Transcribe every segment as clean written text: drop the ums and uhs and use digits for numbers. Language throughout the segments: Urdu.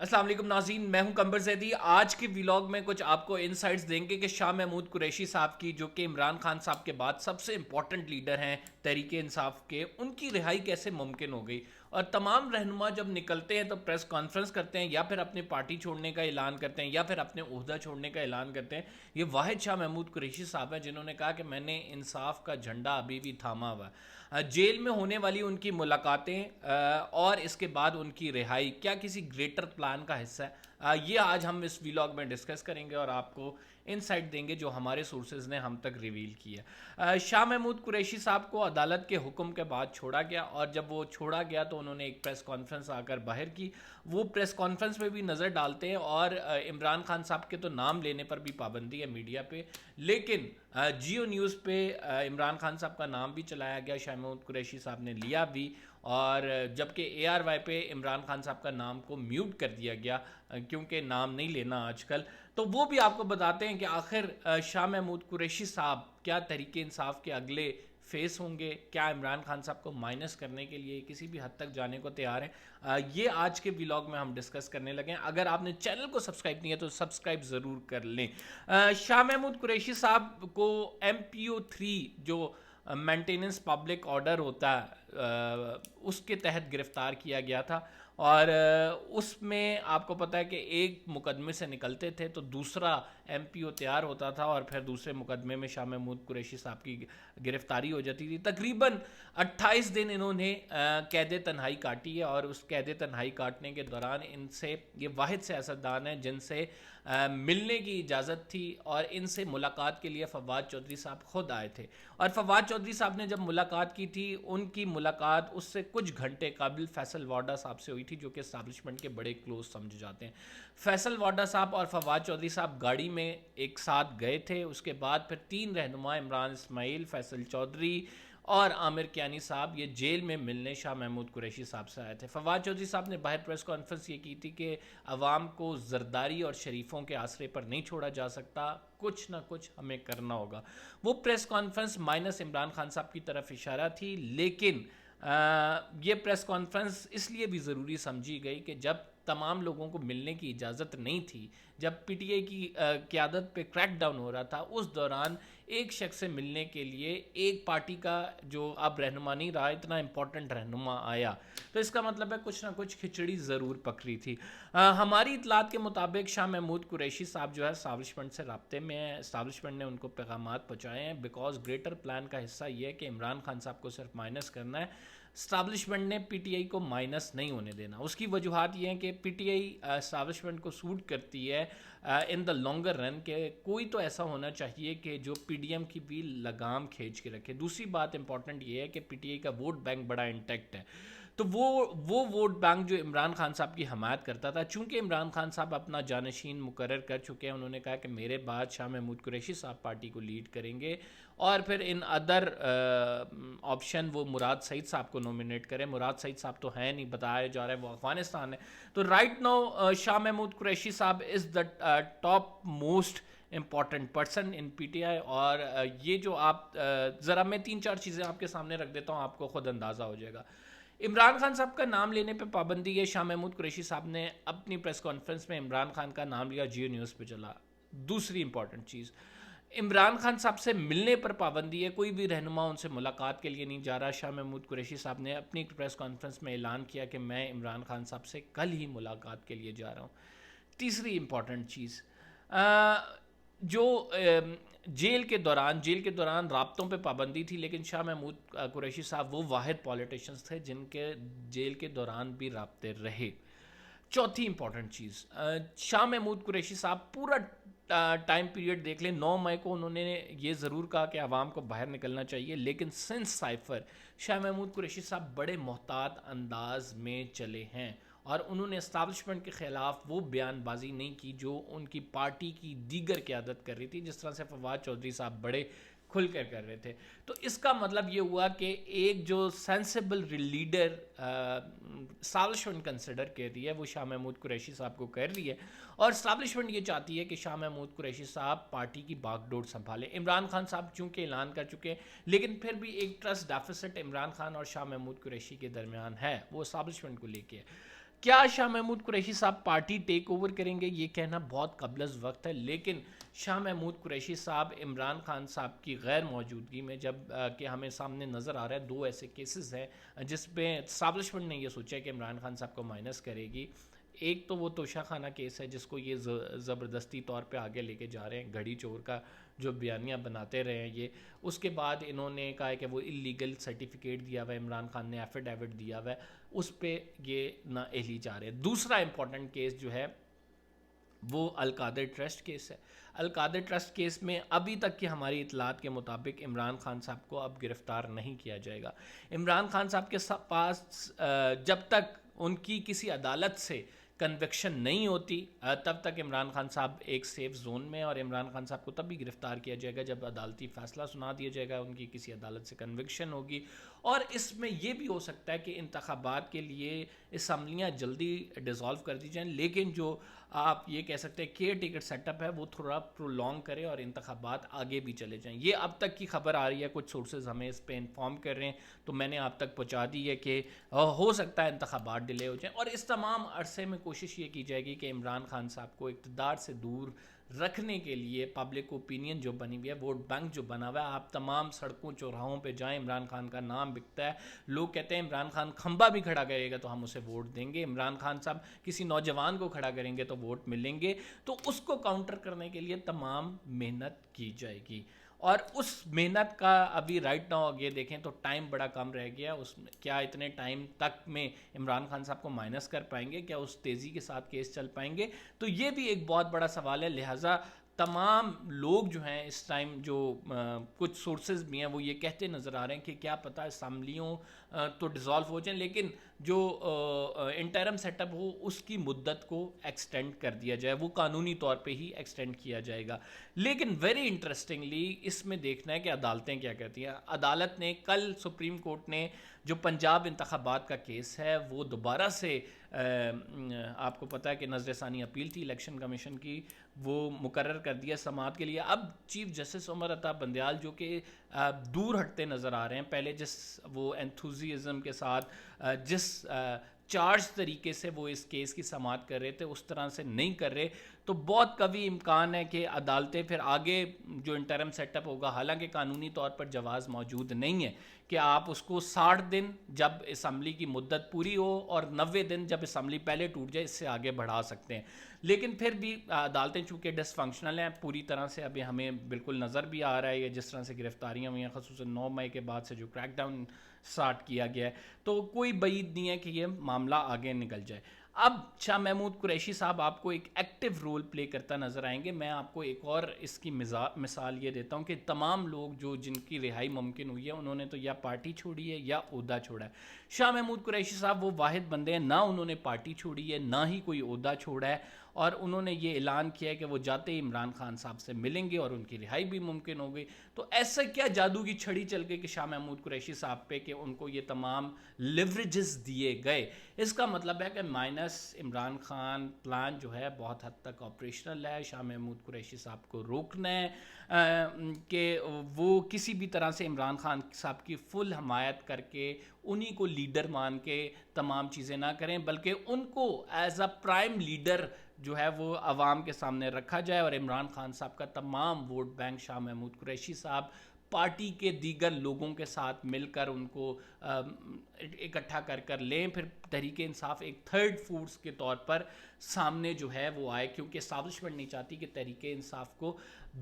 السلام علیکم ناظرین، میں ہوں کمبر زیدی۔ آج کے ویلاگ میں کچھ آپ کو انسائٹس دیں گے کہ شاہ محمود قریشی صاحب کی، جو کہ عمران خان صاحب کے بعد سب سے امپورٹنٹ لیڈر ہیں تحریک انصاف کے، ان کی رہائی کیسے ممکن ہو گئی۔ اور تمام رہنما جب نکلتے ہیں تو پریس کانفرنس کرتے ہیں، یا پھر اپنی پارٹی چھوڑنے کا اعلان کرتے ہیں، یا پھر اپنے عہدہ چھوڑنے کا اعلان کرتے ہیں۔ یہ واحد شاہ محمود قریشی صاحب ہیں جنہوں نے کہا کہ میں نے انصاف کا جھنڈا ابھی بھی تھاما ہوا ہے۔ جیل میں ہونے والی ان کی ملاقاتیں اور اس کے بعد ان کی رہائی کیا کسی گریٹر پلان کا حصہ ہے؟ یہ آج ہم اس ویلاگ میں ڈسکس کریں گے اور آپ کو انسائٹ دیں گے جو ہمارے سورسز نے ہم تک ریویل کی ہے۔ شاہ محمود قریشی صاحب کو عدالت کے حکم کے بعد چھوڑا گیا، اور جب وہ چھوڑا گیا تو انہوں نے ایک پریس کانفرنس آ کر باہر کی۔ وہ پریس کانفرنس میں بھی نظر ڈالتے ہیں، اور عمران خان صاحب کے تو نام لینے پر بھی پابندی ہے میڈیا پہ، لیکن جیو نیوز پہ عمران خان صاحب کا نام بھی چلایا گیا، شاہ محمود قریشی صاحب نے لیا بھی، اور جبکہ اے آر وائی پہ عمران خان صاحب کا نام کو میوٹ کر دیا گیا کیونکہ نام نہیں لینا آج کل۔ تو وہ بھی آپ کو بتاتے ہیں کہ آخر شاہ محمود قریشی صاحب کیا تحریک انصاف کے اگلے فیس ہوں گے، کیا عمران خان صاحب کو مائنس کرنے کے لیے کسی بھی حد تک جانے کو تیار ہیں۔ یہ آج کے ویلاگ میں ہم ڈسکس کرنے لگے ہیں۔ اگر آپ نے چینل کو سبسکرائب نہیں ہے تو سبسکرائب ضرور کر لیں۔ شاہ محمود قریشی صاحب کو MPO3 جو مینٹیننس پبلک آرڈر ہوتا ہے اس کے تحت گرفتار کیا گیا تھا، اور اس میں آپ کو پتہ ہے کہ ایک مقدمے سے نکلتے تھے تو دوسرا MPO تیار ہوتا تھا، اور پھر دوسرے مقدمے میں شاہ محمود قریشی صاحب کی گرفتاری ہو جاتی تھی۔ تقریباً 28 دن انہوں نے قید تنہائی کاٹی ہے، اور اس قید تنہائی کاٹنے کے دوران ان سے یہ واحد سیاستدان ہیں جن سے ملنے کی اجازت تھی، اور ان سے ملاقات کے لیے فواد چودھری صاحب خود آئے تھے۔ اور فواد چودھری صاحب نے جب ملاقات کی تھی، ان کی ملاقات اس سے کچھ گھنٹے قبل فیصل واڈا صاحب سے ہوئی تھی، جو کہ اسٹیبلشمنٹ کے بڑے کلوز سمجھے جاتے ہیں۔ فیصل واڈا صاحب اور فواد چودھری صاحب گاڑی میں ایک ساتھ گئے تھے۔ اس کے بعد پھر تین رہنما عمران اسماعیل، فیصل چودھری اور عامر کیانی صاحب یہ جیل میں ملنے شاہ محمود قریشی صاحب سے آئے تھے۔ فواد چودھری صاحب نے باہر پریس کانفرنس یہ کی تھی کہ عوام کو زرداری اور شریفوں کے آسرے پر نہیں چھوڑا جا سکتا، کچھ نہ کچھ ہمیں کرنا ہوگا۔ وہ press conference minus Imran Khan صاحب کی طرف اشارہ تھی، لیکن یہ پریس کانفرنس اس لیے بھی ضروری سمجھی گئی کہ جب تمام لوگوں کو ملنے کی اجازت نہیں تھی، جب PTI کی قیادت پہ کریک ڈاؤن ہو رہا تھا، اس دوران ایک شخص سے ملنے کے لیے ایک پارٹی کا جو اب رہنما نہیں رہا، اتنا امپورٹنٹ رہنما آیا، تو اس کا مطلب ہے کچھ نہ کچھ کھچڑی ضرور پکڑی تھی۔ ہماری اطلاعات کے مطابق شاہ محمود قریشی صاحب جو ہے اسٹیبلشمنٹ سے رابطے میں ہیں، اسٹیبلشمنٹ نے ان کو پیغامات پہنچائے ہیں، بیکاز گریٹر پلان کا حصہ یہ ہے کہ عمران خان صاحب کو صرف مائنس کرنا ہے۔ اسٹیبلشمنٹ نے PTI کو مائنس نہیں ہونے دینا۔ اس کی وجوہات یہ ہیں کہ PTI اسٹیبلشمنٹ کو سوٹ کرتی ہے ان دا لانگر رن، کہ کوئی تو ایسا ہونا چاہیے کہ جو PDM کی بھی لگام کھینچ کے رکھے۔ دوسری بات امپورٹنٹ یہ ہے کہ PTI کا ووٹ بینک بڑا انٹیکٹ ہے، تو وہ ووٹ بینک جو عمران خان صاحب کی حمایت کرتا تھا، چونکہ عمران خان صاحب اپنا جانشین مقرر کر چکے ہیں، انہوں نے کہا کہ میرے بعد شاہ محمود قریشی صاحب پارٹی کو لیڈ کریں گے، اور پھر ان ادر آپشن وہ مراد سعید صاحب کو نومینیٹ کریں۔ مراد سعید صاحب تو ہیں نہیں، بتایا جا رہا ہے وہ افغانستان ہے۔ تو رائٹ نو شاہ محمود قریشی صاحب is the top most important person in PTI، اور یہ جو آپ ذرا میں 3-4 چیزیں آپ کے سامنے رکھ دیتا ہوں، آپ کو خود اندازہ ہو جائے گا۔ عمران خان صاحب کا نام لینے پہ پابندی ہے، شاہ محمود قریشی صاحب نے اپنی پریس کانفرنس میں عمران خان کا نام لیا، جیو نیوز پہ چلا۔ دوسری امپورٹنٹ چیز، عمران خان صاحب سے ملنے پر پابندی ہے، کوئی بھی رہنما ان سے ملاقات کے لیے نہیں جا رہا۔ شاہ محمود قریشی صاحب نے اپنی پریس کانفرنس میں اعلان کیا کہ میں عمران خان صاحب سے کل ہی ملاقات کے لیے جا رہا ہوں۔ تیسری امپورٹنٹ چیز، جو جیل کے دوران رابطوں پہ پابندی تھی، لیکن شاہ محمود قریشی صاحب وہ واحد پولیٹیشنز تھے جن کے جیل کے دوران بھی رابطے رہے۔ چوتھی امپورٹنٹ چیز، شاہ محمود قریشی صاحب پورا ٹائم پیریڈ دیکھ لیں، 9 مئی کو انہوں نے یہ ضرور کہا کہ عوام کو باہر نکلنا چاہیے، لیکن سنس سائفر شاہ محمود قریشی صاحب بڑے محتاط انداز میں چلے ہیں، اور انہوں نے اسٹیبلشمنٹ کے خلاف وہ بیان بازی نہیں کی جو ان کی پارٹی کی دیگر قیادت کر رہی تھی، جس طرح سے فواد چودھری صاحب بڑے کھل کر رہے تھے۔ تو اس کا مطلب یہ ہوا کہ ایک جو سینسیبل لیڈر اسٹیبلشمنٹ کنسیڈر کر رہی ہے وہ شاہ محمود قریشی صاحب کو کر رہی ہے، اور اسٹیبلشمنٹ یہ چاہتی ہے کہ شاہ محمود قریشی صاحب پارٹی کی باغ ڈور سنبھالیں۔ عمران خان صاحب چونکہ اعلان کر چکے ہیں، لیکن پھر بھی ایک ٹرسٹ ڈیفیسٹ عمران خان اور شاہ محمود قریشی کے درمیان ہے، وہ اسٹیبلشمنٹ کو لے کے ہے۔ کیا شاہ محمود قریشی صاحب پارٹی ٹیک اوور کریں گے یہ کہنا بہت قبل از وقت ہے، لیکن شاہ محمود قریشی صاحب عمران خان صاحب کی غیر موجودگی میں جب کہ ہمیں سامنے نظر آ رہا ہے 2 ایسے کیسز ہیں جس پہ اسٹیبلشمنٹ نے یہ سوچا ہے کہ عمران خان صاحب کو مائنس کرے گی. ایک تو وہ توشہ خانہ کیس ہے جس کو یہ زبردستی طور پہ آگے لے کے جا رہے ہیں، گھڑی چور کا جو بیانیہ بناتے رہے ہیں یہ. اس کے بعد انہوں نے کہا ہے کہ وہ اللیگل سرٹیفکیٹ دیا ہوا ہے، عمران خان نے ایفیڈیوٹ دیا ہوا ہے، اس پہ یہ نااہلی جا رہے ہیں. دوسرا امپورٹنٹ کیس جو ہے وہ القادر ٹرسٹ کیس ہے. القادر ٹرسٹ کیس میں ابھی تک کی ہماری اطلاعات کے مطابق عمران خان صاحب کو اب گرفتار نہیں کیا جائے گا. عمران خان صاحب کے پاس جب تک ان کی کسی عدالت سے کنوکشن نہیں ہوتی تب تک عمران خان صاحب ایک سیف زون میں، اور عمران خان صاحب کو تب بھی گرفتار کیا جائے گا جب عدالتی فیصلہ سنا دیا جائے گا، ان کی کسی عدالت سے کنوکشن ہوگی. اور اس میں یہ بھی ہو سکتا ہے کہ انتخابات کے لیے اسمبلیاں جلدی ڈیزالو کر دی جائیں، لیکن جو آپ یہ کہہ سکتے ہیں کیئر ٹیکر سیٹ اپ ہے وہ تھوڑا پرولونگ کرے اور انتخابات آگے بھی چلے جائیں. یہ اب تک کی خبر آ رہی ہے، کچھ سورسز ہمیں اس پہ انفارم کر رہے ہیں تو میں نے آپ تک پہنچا دی ہے کہ ہو سکتا ہے انتخابات ڈیلے ہو جائیں. اور اس تمام عرصے میں کوشش یہ کی جائے گی کہ عمران خان صاحب کو اقتدار سے دور رکھنے کے لیے پبلک اوپینین جو بنی ہوئی ہے، ووٹ بینک جو بنا ہوا ہے، آپ تمام سڑکوں چوراہوں پہ جائیں، عمران خان کا نام بکتا ہے. لوگ کہتے ہیں عمران خان کھمبا بھی کھڑا کرے گا تو ہم اسے ووٹ دیں گے، عمران خان صاحب کسی نوجوان کو کھڑا کریں گے تو ووٹ ملیں گے. تو اس کو کاؤنٹر کرنے کے لیے تمام محنت کی جائے گی. اور اس محنت کا ابھی رائٹ ناؤ آگے دیکھیں تو ٹائم بڑا کم رہ گیا. اس میں کیا اتنے ٹائم تک میں عمران خان صاحب کو مائنس کر پائیں گے؟ کیا اس تیزی کے ساتھ کیس چل پائیں گے؟ تو یہ بھی ایک بہت بڑا سوال ہے. لہٰذا تمام لوگ جو ہیں اس ٹائم، جو کچھ سورسز بھی ہیں وہ یہ کہتے نظر آ رہے ہیں کہ کیا پتہ اسمبلیوں تو ڈیزالو ہو جائیں لیکن جو انٹرم سیٹ اپ ہو اس کی مدت کو ایکسٹینڈ کر دیا جائے، وہ قانونی طور پہ ہی ایکسٹینڈ کیا جائے گا. لیکن ویری انٹرسٹنگلی اس میں دیکھنا ہے کہ عدالتیں کیا کہتی ہیں. عدالت نے کل سپریم کورٹ نے جو پنجاب انتخابات کا کیس ہے وہ دوبارہ سے آپ کو پتہ ہے کہ نظر ثانی اپیل تھی الیکشن کمیشن کی، وہ مقرر کر دیا سماعت کے لیے. اب چیف جسٹس عمر عطا بندیال جو کہ دور ہٹتے نظر آ رہے ہیں، پہلے جس وہ انتھوزیزم کے ساتھ جس چارج طریقے سے وہ اس کیس کی سماعت کر رہے تھے اس طرح سے نہیں کر رہے، تو بہت قوی امکان ہے کہ عدالتیں پھر آگے جو انٹرم سیٹ اپ ہوگا، حالانکہ قانونی طور پر جواز موجود نہیں ہے کہ آپ اس کو 60 دن جب اسمبلی کی مدت پوری ہو اور 90 دن جب اسمبلی پہلے ٹوٹ جائے اس سے آگے بڑھا سکتے ہیں. لیکن پھر بھی عدالتیں چونکہ ڈس فنکشنل ہیں پوری طرح سے، ابھی ہمیں بالکل نظر بھی آ رہا ہے جس طرح سے گرفتاریاں ہوئی ہیں خصوصاً 9 مئی کے بعد سے جو کریک ڈاؤن سٹارٹ کیا گیا ہے، تو کوئی بعید نہیں ہے کہ یہ معاملہ آگے نکل جائے. اب شاہ محمود قریشی صاحب آپ کو ایک ایکٹیو رول پلے کرتا نظر آئیں گے. میں آپ کو ایک اور اس کی مثال یہ دیتا ہوں کہ تمام لوگ جو جن کی رہائی ممکن ہوئی ہے انہوں نے تو یا پارٹی چھوڑی ہے یا عہدہ چھوڑا ہے. شاہ محمود قریشی صاحب وہ واحد بندے ہیں، نہ انہوں نے پارٹی چھوڑی ہے نہ ہی کوئی عہدہ چھوڑا ہے، اور انہوں نے یہ اعلان کیا ہے کہ وہ جاتے ہی عمران خان صاحب سے ملیں گے اور ان کی رہائی بھی ممکن ہو گئی. تو ایسا کیا جادو کی چھڑی چل گئی کہ شاہ محمود قریشی صاحب پہ کہ ان کو یہ تمام لیوریجز دیے گئے؟ اس کا مطلب ہے کہ مائنس عمران خان پلان جو ہے بہت حد تک آپریشنل ہے. شاہ محمود قریشی صاحب کو روکنا ہے کہ وہ کسی بھی طرح سے عمران خان صاحب کی فل حمایت کر کے انہی کو لیڈر مان کے تمام چیزیں نہ کریں، بلکہ ان کو ایز اے پرائم لیڈر جو ہے وہ عوام کے سامنے رکھا جائے، اور عمران خان صاحب کا تمام ووٹ بینک شاہ محمود قریشی صاحب پارٹی کے دیگر لوگوں کے ساتھ مل کر ان کو اکٹھا کر لیں. پھر تحریک انصاف ایک تھرڈ فورس کے طور پر سامنے جو ہے وہ آئے، کیونکہ اسٹیبلشمنٹ نہیں چاہتی کہ تحریک انصاف کو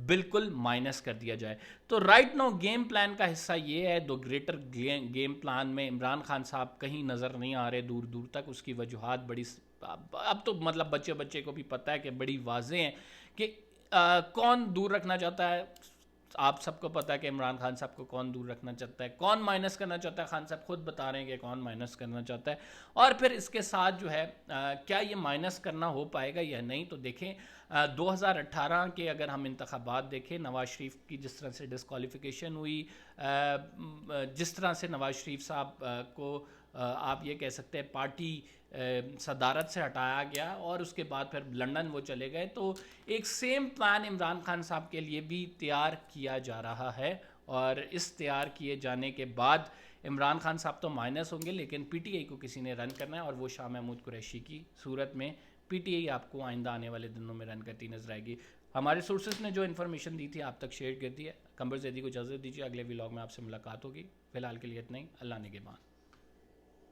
بالکل مائنس کر دیا جائے. تو رائٹ نو گیم پلان کا حصہ یہ ہے. دو گریٹر گیم پلان میں عمران خان صاحب کہیں نظر نہیں آ رہے دور دور تک. اس کی وجوہات بڑی، اب تو مطلب بچے کو بھی پتہ ہے کہ بڑی واضح ہیں کہ کون دور رکھنا چاہتا ہے. آپ سب کو پتا ہے کہ عمران خان صاحب کو کون دور رکھنا چاہتا ہے، کون مائنس کرنا چاہتا ہے. خان صاحب خود بتا رہے ہیں کہ کون مائنس کرنا چاہتا ہے. اور پھر اس کے ساتھ جو ہے کیا یہ مائنس کرنا ہو پائے گا یا نہیں؟ تو دیکھیں 2018 کے اگر ہم انتخابات دیکھیں، نواز شریف کی جس طرح سے ڈسکوالیفیکیشن ہوئی، جس طرح سے نواز شریف صاحب کو آپ یہ کہہ سکتے ہیں پارٹی صدارت سے ہٹایا گیا اور اس کے بعد پھر لندن وہ چلے گئے، تو ایک سیم پلان عمران خان صاحب کے لیے بھی تیار کیا جا رہا ہے. اور اس تیار کیے جانے کے بعد عمران خان صاحب تو مائنس ہوں گے لیکن پی ٹی آئی کو کسی نے رن کرنا ہے اور وہ شاہ محمود قریشی کی صورت میں پی ٹی آئی آپ کو آئندہ آنے والے دنوں میں رن کرتی نظر آئے گی. ہمارے سورسز نے جو انفارمیشن دی تھی آپ تک شیئر کر دی ہے. قمر زیدی کو اجازت دیجیے, اگلے ولاگ میں آپ سے ملاقات ہوگی. فی الحال کے لیے اتنا ہی. اللہ نگہبان.